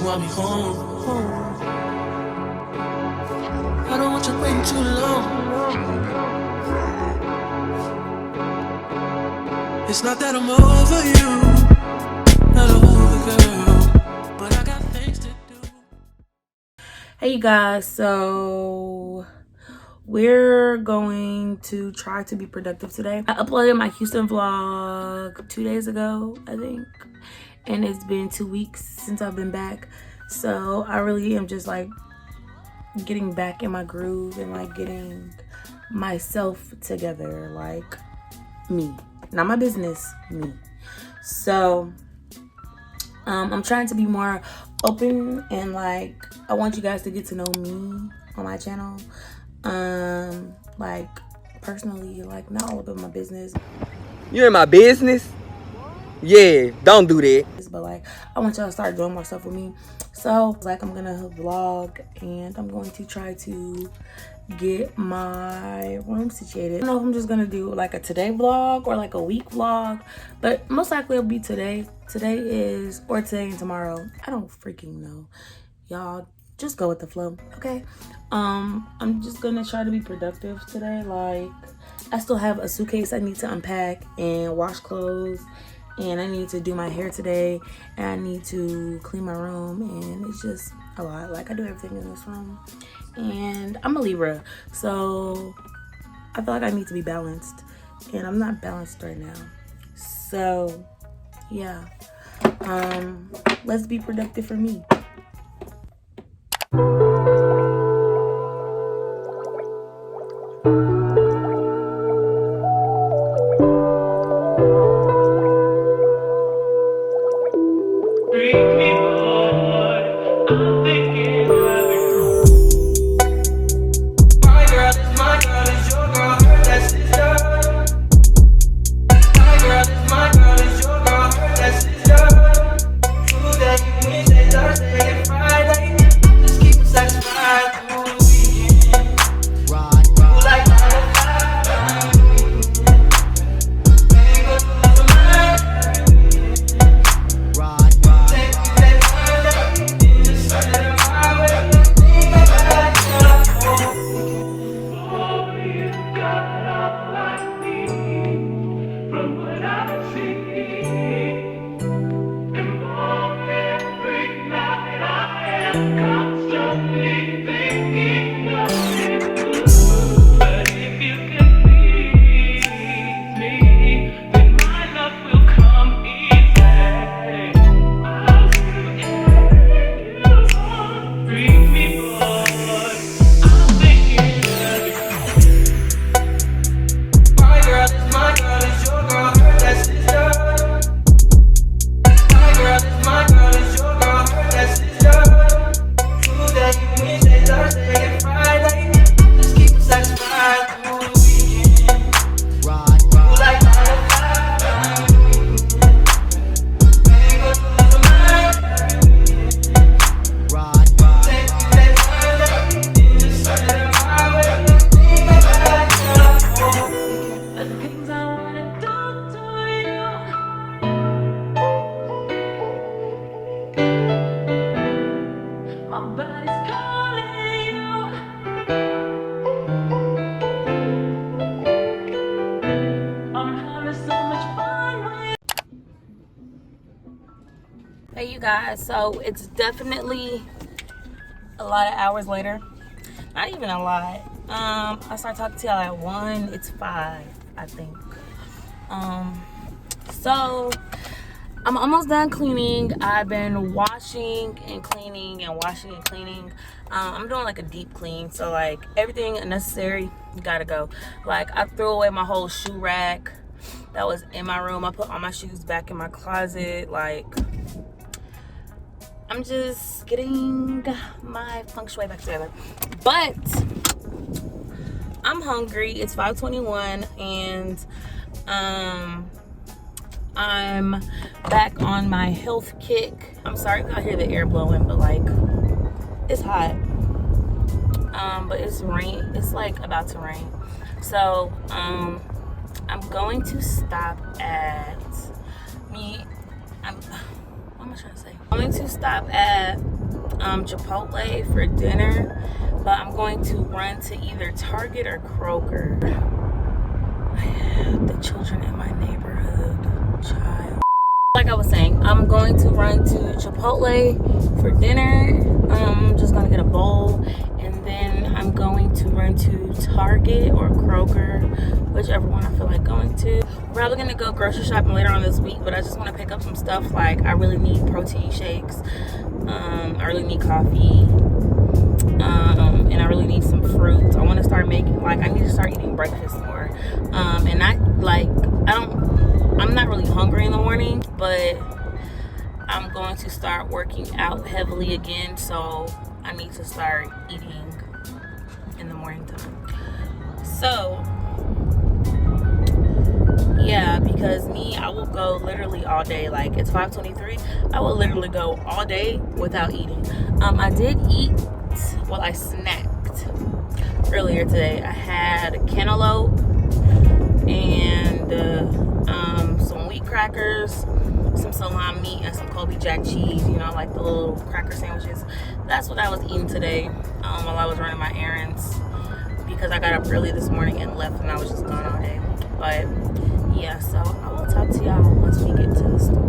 want me home. I don't want you waiting too long. It's not that I'm over you, not over, girl, but I got things to do. Hey you guys, so we're going to try to be productive today. I uploaded my Houston vlog 2 days ago, I think, and it's been 2 weeks since I've been back. So I really am just like getting back in my groove and like getting myself together, like me, not my business, me. So I'm trying to be more open and like I want you guys to get to know me on my channel, like personally, like not all about my business. You're in my business? Yeah, don't do that. But like I want y'all to start doing more stuff with me. So like I'm gonna vlog and I'm going to try to get my room situated. I don't know if I'm just gonna do like a today vlog or like a week vlog, but most likely it'll be today. Today and tomorrow. I don't freaking know. Y'all just go with the flow, okay? I'm just gonna try to be productive today. Like I still have a suitcase I need to unpack and wash clothes, and I need to do my hair today, and I need to clean my room, and it's just a lot. Like I do everything in this room, and I'm a Libra, so I feel like I need to be balanced, and I'm not balanced right now. So yeah, let's be productive for me. Hey you guys, so it's definitely a lot of hours later. Not even a lot. I started talking to y'all at 1. It's 5, I think. So I'm almost done cleaning. I've been washing and cleaning and washing and cleaning. I'm doing like a deep clean, so like everything unnecessary gotta go. Like I threw away my whole shoe rack that was in my room. I put all my shoes back in my closet. Like I'm just getting my feng shui back together. But I'm hungry. It's 5:21 and I'm back on my health kick. I'm sorry if I hear the air blowing, but like it's hot. But it's rain. It's like about to rain. So I'm going to stop at am I trying to say? I'm going to stop at Chipotle for dinner, but I'm going to run to either Target or Kroger. I have the children in my neighborhood, child. Like I was saying, I'm going to run to Chipotle for dinner. I'm just gonna get a bowl, and then I'm going to run to Target or Kroger, whichever one I feel like going to. We're probably gonna go grocery shopping later on this week, but I just want to pick up some stuff. Like, I really need protein shakes, I really need coffee, and I really need some fruit. I want to start making, like, I need to start eating breakfast more. And I'm not really hungry in the morning, but I'm going to start working out heavily again, so I need to start eating in the morning time. So yeah, because I will go literally all day. Like, it's 5:23. I will literally go all day without eating. I did eat, well, I snacked earlier today. I had cantaloupe and some wheat crackers, some salami, and some Colby Jack cheese, you know, like the little cracker sandwiches. That's what I was eating today while I was running my errands, because I got up early this morning and left, and I was just gone all day. But yeah, so I will talk to y'all once we get to the store.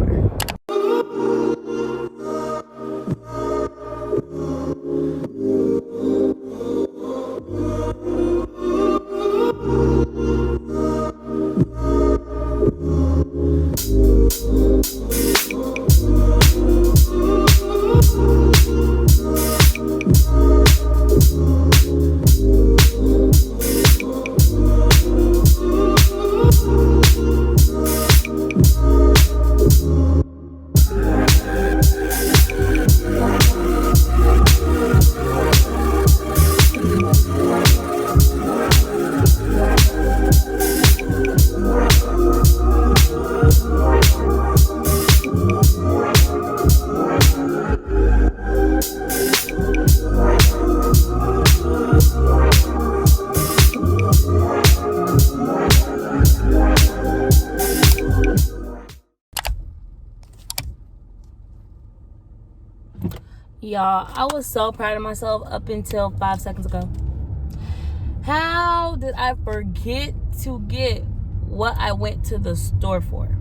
Y'all, I was so proud of myself up until 5 seconds ago. How did I forget to get what I went to the store for?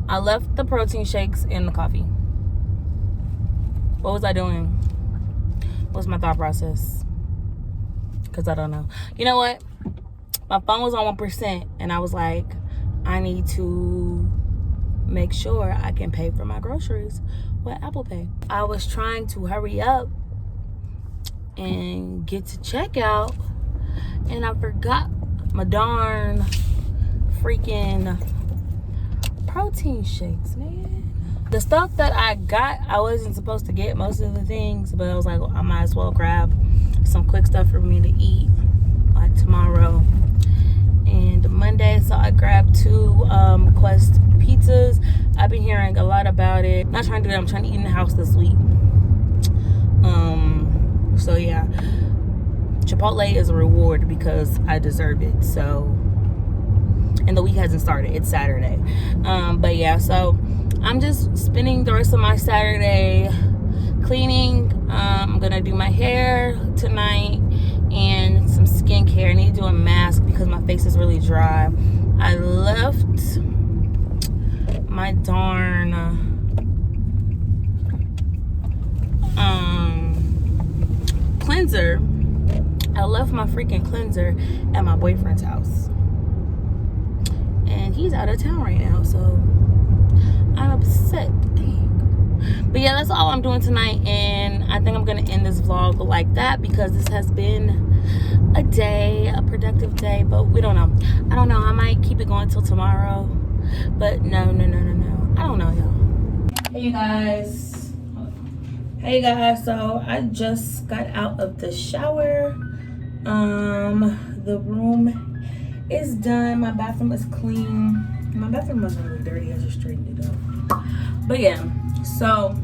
I left the protein shakes in the coffee. What was I doing? What was my thought process? Because I don't know. You know what? My phone was on 1%, and I was like, I need to make sure I can pay for my groceries with Apple Pay. I was trying to hurry up and get to checkout, and I forgot my darn freaking protein shakes, man. The stuff that I got, I wasn't supposed to get most of the things, but I was like, I might as well grab some quick stuff for me to eat like tomorrow and Monday. So I grabbed 2 Quest pizzas. I've been hearing a lot about it. Not trying to do that, I'm trying to eat in the house this week. So yeah, Chipotle is a reward because I deserve it. So, and the week hasn't started, it's Saturday. But yeah, so I'm just spending the rest of my Saturday cleaning. I'm gonna do my hair tonight and some skincare. I need to do a mask because my face is really dry. I left my darn cleanser. I left my freaking cleanser at my boyfriend's house, and he's out of town right now, so I'm upset. But yeah, that's all I'm doing tonight, and I think I'm gonna end this vlog like that because this has been a productive day, but we don't know. I don't know, I might keep it going till tomorrow, but no, I don't know, y'all. Hey you guys, so I just got out of the shower. The room is done. My bathroom is clean. My bathroom wasn't really dirty, I just straightened it up. But yeah, so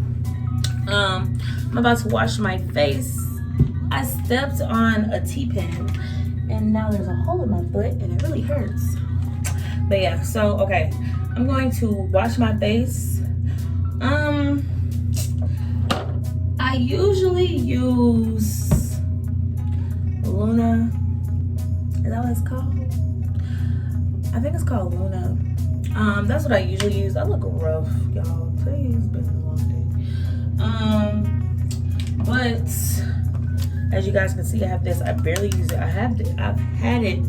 I'm about to wash my face. I stepped on a T-pin and now there's a hole in my foot and it really hurts. But yeah, so okay, I'm going to wash my face. I usually use Luna. Is that what it's called? I think it's called Luna. That's what I usually use. I look rough, y'all. Today's been a long day. But as you guys can see, I have this. I barely use it. I've had it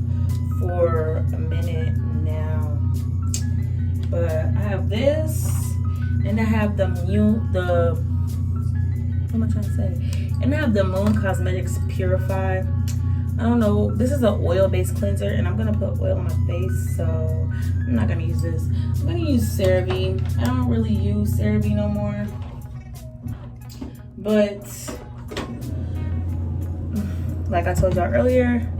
for a minute now. But I have this, and I have what am I trying to say? And I have the Moon Cosmetics Purify. I don't know. This is an oil-based cleanser, and I'm gonna put oil on my face, so I'm not gonna use this. I'm gonna use CeraVe. I don't really use CeraVe no more, but like I told y'all earlier,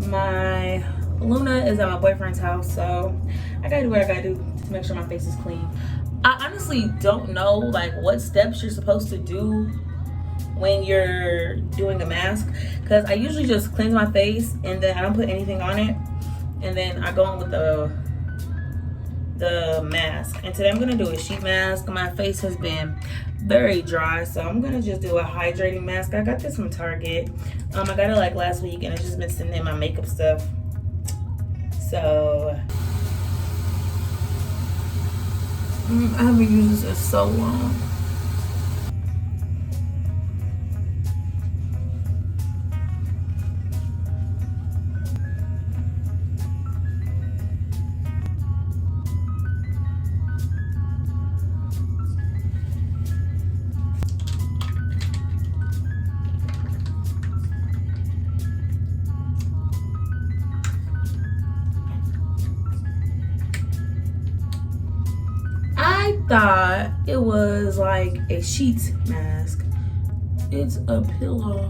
my Luna is at my boyfriend's house, so I gotta do what I gotta do to make sure my face is clean. I honestly don't know like what steps you're supposed to do when you're doing a mask, because I usually just cleanse my face and then I don't put anything on it, and then I go in with the mask. And today I'm gonna do a sheet mask. My face has been very dry, so I'm gonna just do a hydrating mask. I got this from Target. I got it like last week, and it's just been sitting in my makeup stuff. So I haven't used this in so long. I thought it was like a sheet mask. It's a pillow.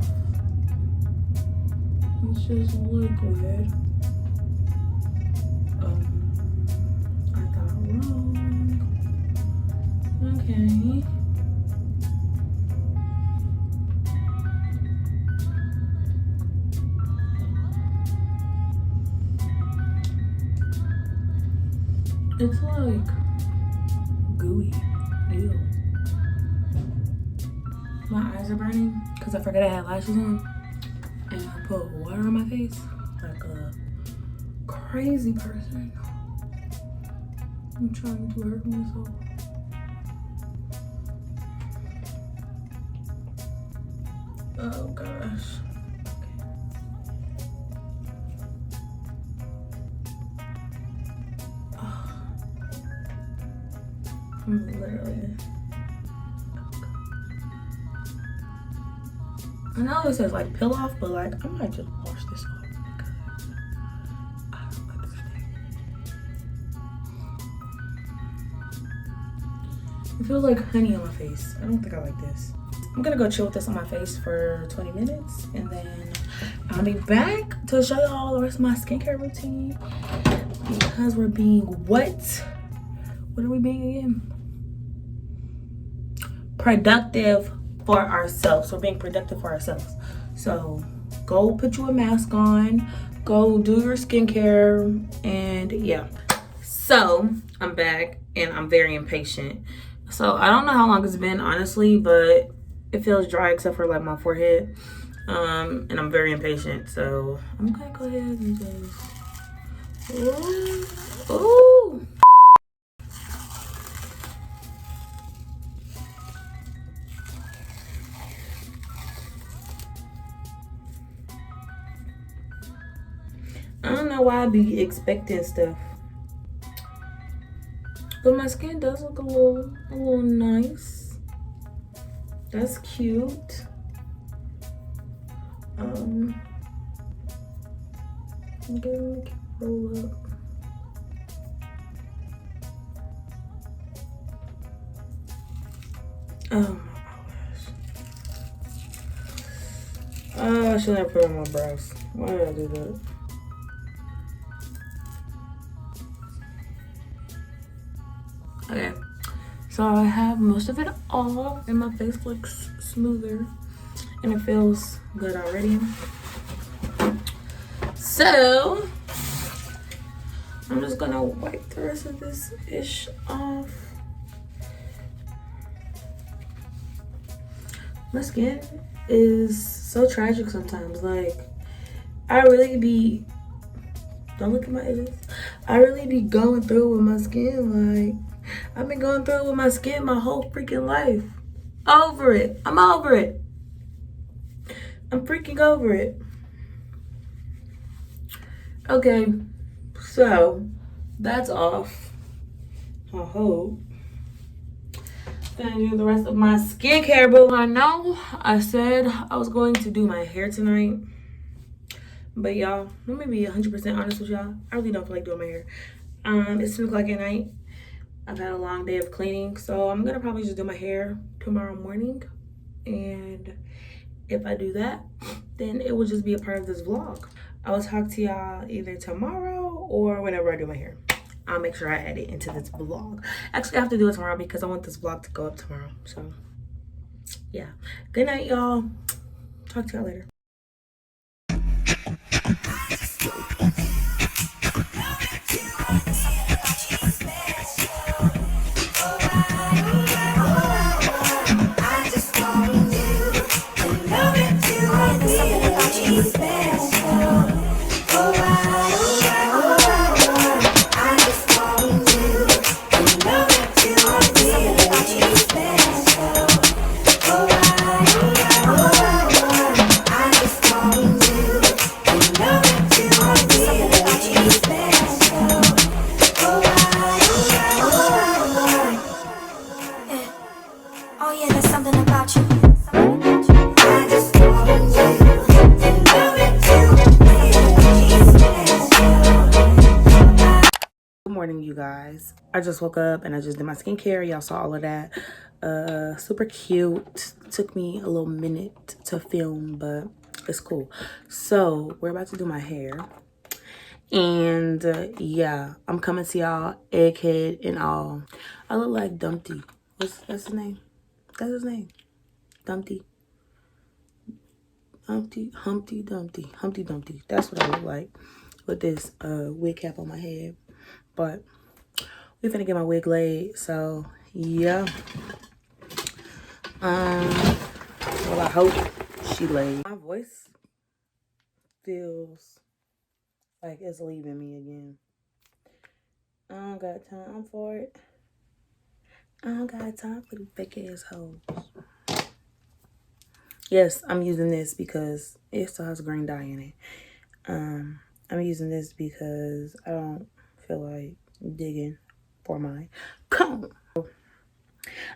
It's just liquid. I thought wrong. Okay. It's like gooey. Ew. My eyes are burning because I forgot I had lashes on, and I put water on my face like a crazy person. I'm trying to hurt myself. Oh gosh. I'm literally. I know it says like peel off, but like I might just wash this off because I don't understand. It feels like honey on my face. I don't think I like this. I'm gonna go chill with this on my face for 20 minutes, and then I'll be back to show y'all the rest of my skincare routine, because we're being what? What are we being again? Productive for ourselves. We're being productive for ourselves. So go put you a mask on, go do your skincare, and yeah. So I'm back and I'm very impatient. So I don't know how long it's been, honestly, but it feels dry except for like my forehead. And I'm very impatient. So I'm gonna go ahead and just ooh. I don't know why I be expecting stuff, but my skin does look a little nice. That's cute. I'm gonna make it roll up. Oh my gosh. Oh, I shouldn't have put it on my brows. Why did I do that? Okay, so I have most of it off and my face looks smoother and it feels good already. So I'm just gonna wipe the rest of this ish off. My skin is so tragic sometimes. Like, I really be, don't look at my edges. I really be going through with my skin. Like, I've been going through with my skin my whole freaking life. Over it. I'm over it. I'm freaking over it. Okay, so that's off. I hope. Gonna do the rest of my skincare, but I know I said I was going to do my hair tonight, but y'all, let me be 100% honest with y'all. I really don't feel like doing my hair. It's 10 o'clock at night. I've had a long day of cleaning, so I'm gonna probably just do my hair tomorrow morning, and if I do that, then it will just be a part of this vlog. I will talk to y'all either tomorrow or whenever I do my hair. I'll make sure I add it into this vlog. Actually, I have to do it tomorrow because I want this vlog to go up tomorrow. So, yeah. Good night, y'all. Talk to y'all later. You guys, I just woke up and I just did my skincare. Y'all saw all of that. Super cute. Took me a little minute to film, but it's cool. So we're about to do my hair, and yeah, I'm coming to y'all egghead and all. I look like Dumpty. That's his name? That's his name. Dumpty. Humpty Dumpty. That's what I look like with this wig cap on my head. But we finna get my wig laid, so yeah. Well, I hope she laid. My voice feels like it's leaving me again. I don't got time for it. I don't got time for the fake ass hoes. Yes, I'm using this because it still has green dye in it. I'm using this because I don't feel like digging for my comb.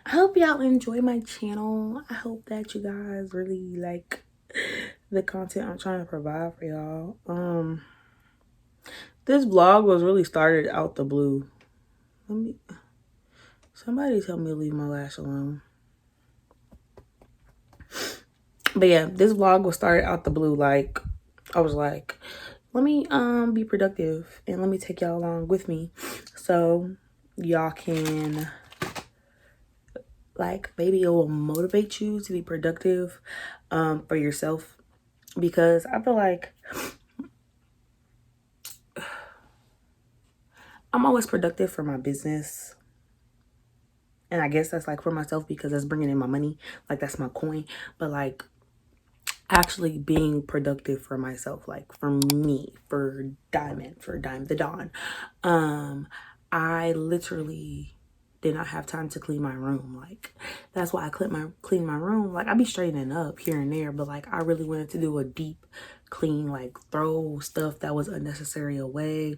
I hope y'all enjoy my channel. I hope that you guys really like the content I'm trying to provide for y'all. This vlog was really started out the blue. Somebody tell me to leave my lash alone. But yeah, this vlog was started out the blue. Like, I was like, let me be productive and let me take y'all along with me so y'all can, like, maybe it will motivate you to be productive for yourself, because I feel like I'm always productive for my business, and I guess that's like for myself because that's bringing in my money, like that's my coin. But like actually being productive for myself, like for me, for Diamond the Dawn, I literally did not have time to clean my room. Like, that's why I clean my room. Like, I be straightening up here and there, but like I really wanted to do a deep clean, like throw stuff that was unnecessary away,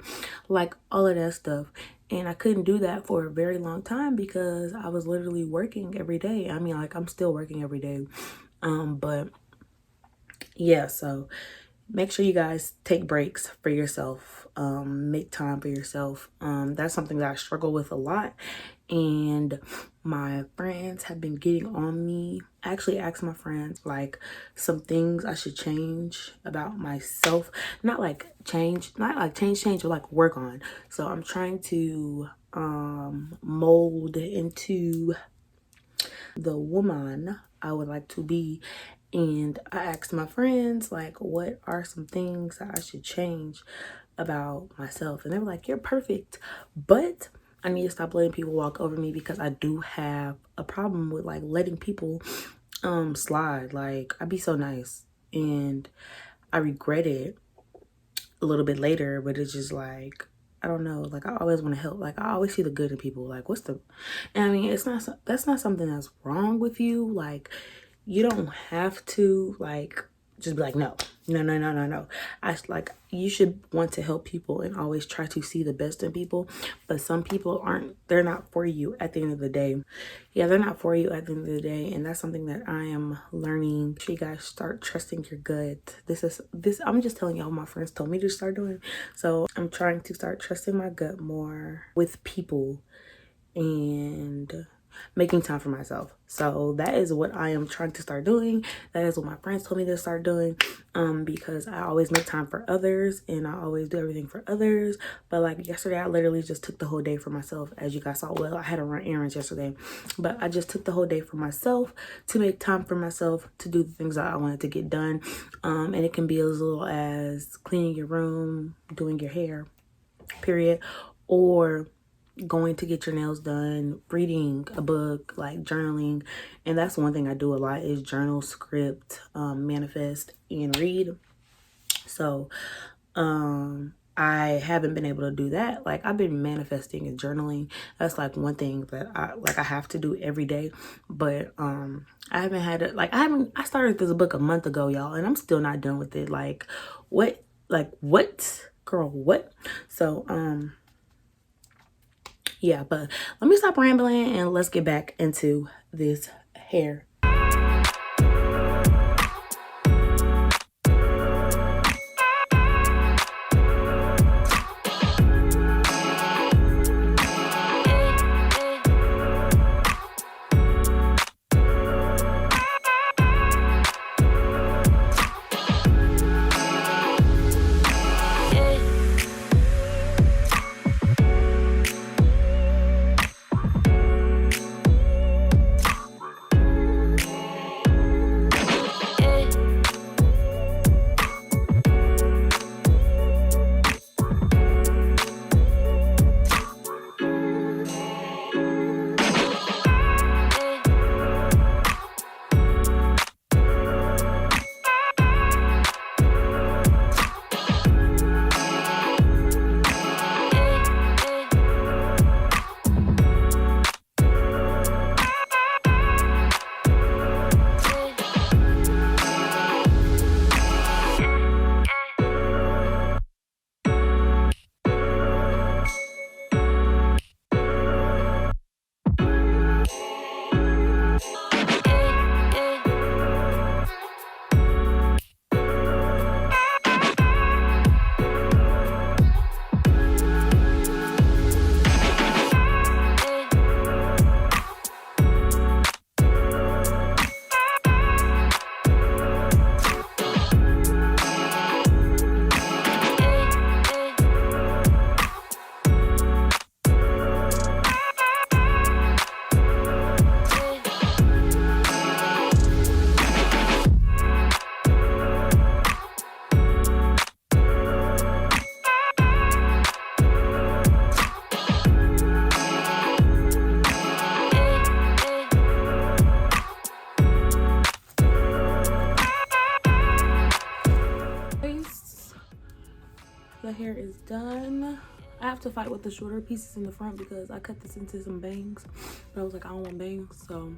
like all of that stuff. And I couldn't do that for a very long time because I was literally working every day. I mean, like, I'm still working every day, but yeah, so make sure you guys take breaks for yourself. Make time for yourself. That's something that I struggle with a lot, and my friends have been getting on me. I actually asked my friends like some things I should change about myself. Not like change, but like work on. So I'm trying to mold into the woman I would like to be. And I asked my friends, like, what are some things that I should change? about myself, and they were like, you're perfect, but I need to stop letting people walk over me, because I do have a problem with like letting people slide. Like, I'd be so nice and I regret it a little bit later, but it's just like, I don't know, like I always want to help. Like, I always see the good in people. Like, what's the, and I mean, it's not, that's not something that's wrong with you. Like, you don't have to like just be like, no, no, no, no, no, no. I like, you should want to help people and always try to see the best in people. But some people aren't, they're not for you at the end of the day. Yeah, they're not for you at the end of the day. And that's something that I am learning. You guys start trusting your gut. This I'm just telling y'all, my friends told me to start doing. So I'm trying to start trusting my gut more with people and making time for myself. So that is what I am trying to start doing. That is what my friends told me to start doing, because I always make time for others and I always do everything for others. But like yesterday, I literally just took the whole day for myself. As you guys saw, well, I had to run errands yesterday, but I just took the whole day for myself, to make time for myself, to do the things that I wanted to get done. And it can be as little as cleaning your room, doing your hair, period, or going to get your nails done, reading a book, like journaling. And that's one thing I do a lot, is journal, script, manifest, and read. So I haven't been able to do that. Like, I've been manifesting and journaling. That's like one thing that I have to do every day. But I haven't had it. Like, I started this book a month ago, y'all, and I'm still not done with it. Like, what? Like, what? Girl, what? So yeah, but let me stop rambling and let's get back into this hair. The hair is done. I have to fight with the shorter pieces in the front because I cut this into some bangs, but I was like, I don't want bangs, so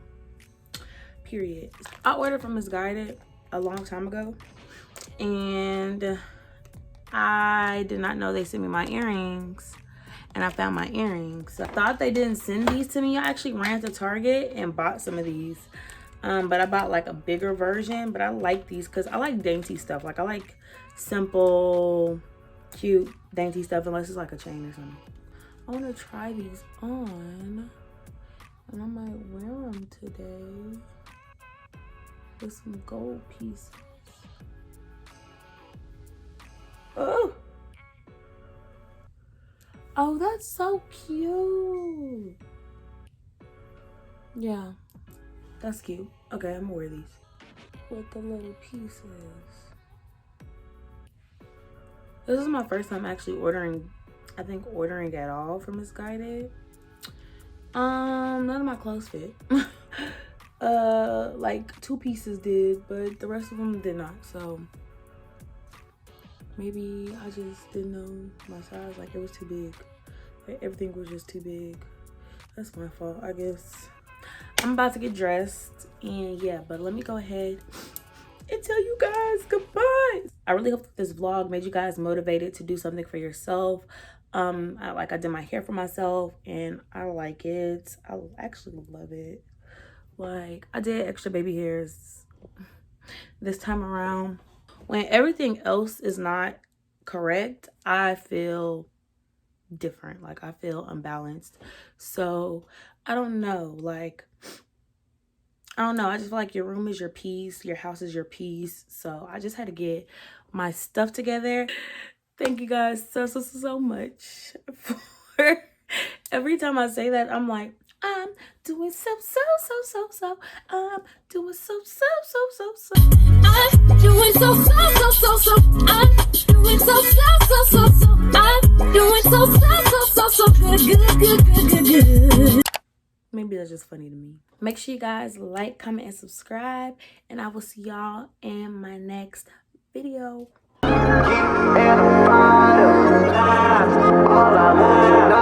period. I ordered from Misguided a long time ago, and I did not know they sent me my earrings, and I found my earrings. I thought they didn't send these to me. I actually ran to Target and bought some of these, but I bought like a bigger version. But I like these because I like dainty stuff. Like, I like simple, cute, dainty stuff, unless it's like a chain or something. I want to try these on, and I might wear them today with some gold pieces. Oh, that's so cute. Yeah, that's cute. Okay, I'm gonna wear these. with the little pieces. This is my first time actually ordering, I think ordering at all from Misguided. None of my clothes fit. Like 2 pieces did, but the rest of them did not. So maybe I just didn't know my size. Like it was too big. Like, everything was just too big. That's my fault, I guess. I'm about to get dressed and yeah, but let me go ahead and tell you guys goodbye. I really hope that this vlog made you guys motivated to do something for yourself. I did my hair for myself and I like it. I actually love it. Like, I did extra baby hairs this time around. When everything else is not correct, I feel different. Like, I feel unbalanced. So I don't know, like, I don't know. I just feel like your room is your peace, your house is your peace. So I just had to get my stuff together. Thank you guys so much for every time I say that, I'm like, I'm doing so. I'm doing so. I'm doing so. I'm doing so. I'm doing so. Good. Maybe that's just funny to me. Make sure you guys like, comment, and subscribe. And I will see y'all in my next video. All I want